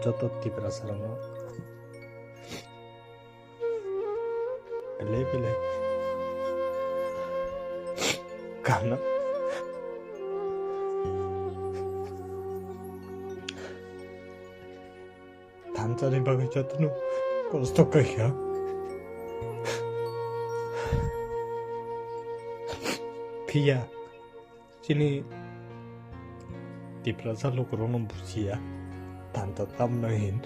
저도 디브라사랑어 레벨에 가나 단짠이 bagay jatnu kosto kaya Pia sini diprasa lo krono busia tanta tam nahin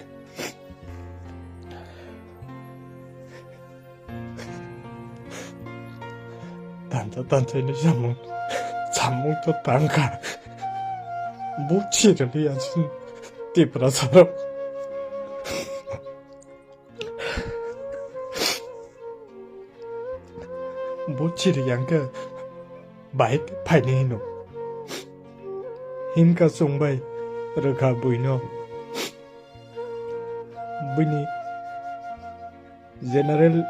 tanta ini jamung to tangka buci dari asin diprasa lo buci yang ke baik paine no hinka sungbai rakha buino bini general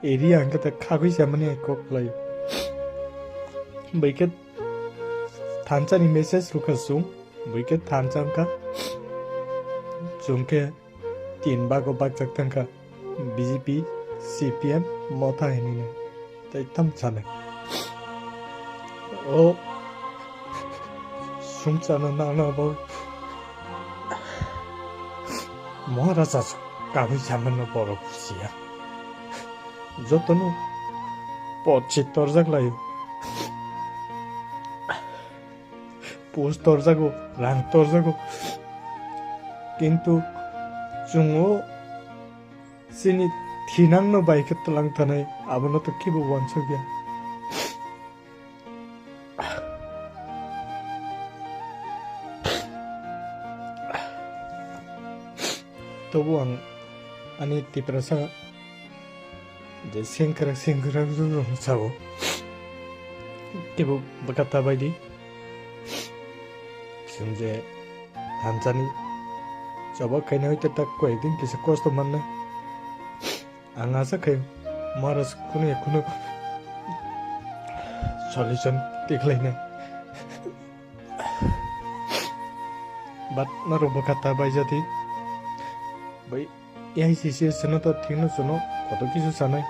area angka ta khagui samane koklai baike thancha ni message ruka sung baike thancha ka jungke tin bago bakjak tangka BJP CPM motha henine tai tam chale Oh, sumchana nana boy. Maharaja kabi jamano boro busia. Jotonu pochi torjak layo. Post torjago, rang torjago. Kintu jungo sini thinang no baike tulang tanai abono to kibu wanchogya. Tobu ang ani tiprasa je sengkrak dulu sawo kibu bakata baidi sunje hansani coba kaina hoite tak ko edin kise kosto manna angasa kayo maras kuno solution tiklaina bat naro bakata baijati Baik, ya sisi seno to tingno sono koto kisu sanai.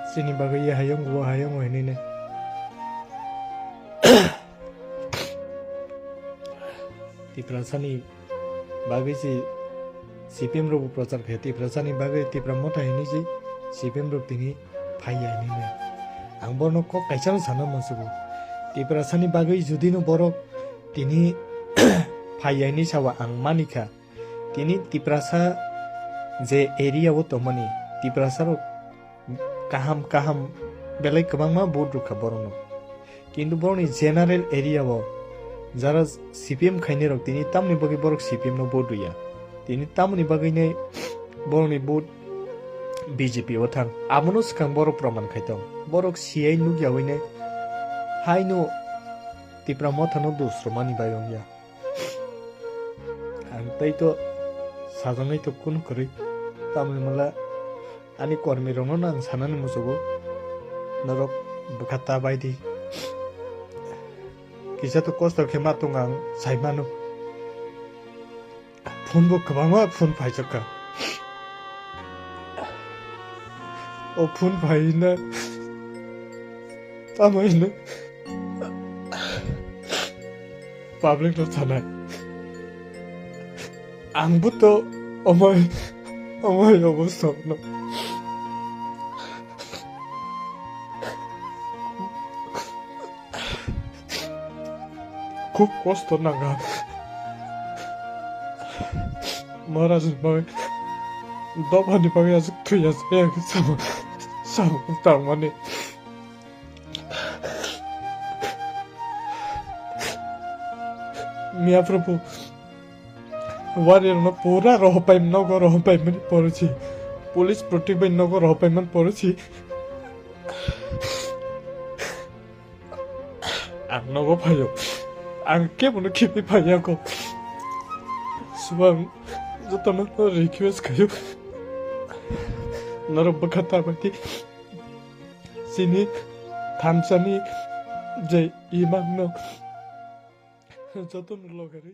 Sini bagai ya hayang gua hayang ini ne. Di prasani bagai si CPM ro prasar kheti prasani bagai ti pramota ini si CPM ro tingi phaya ini ne. Ang borno ko kaisar sana masubu. Di prasani bagai judino borok tini phaya ini sawa ang manika. Tini tiprasa je area wo tomani tiprasa ro kaham belai kabang ma board rukha borono kintu boroni general area wo jara CPM khaine rok tini tamni bagi borok CPM no board ya tini tamni bagi ne boroni board BJP wo thang amono skang borok praman khaitom borok CI nu yaoine haino tipra mothano dusro mani bayong ya antai to sajangai to kun kori tamil mala ani kormi rongo nang sanan musugo narok bukata baidi kisa to kosto khema tungang saimano phone bo kabama phone phaijaka o phone phaina tamaina public lo thanai angbuto omoi obosto no খুব কষ্ট নাগা মহারাজ বাগে দবানি বাগে আজ তুই আছে এক সাম তার মানে মিয়া প্রভু warrior no pura roh paim no go roh paim ni poruchi police protect by no go roh paim man poruchi ang no go payo ang ke mono kipi payo ko subang jotono no request kayo naro bakata bati sini thamsani je imang no jotono logari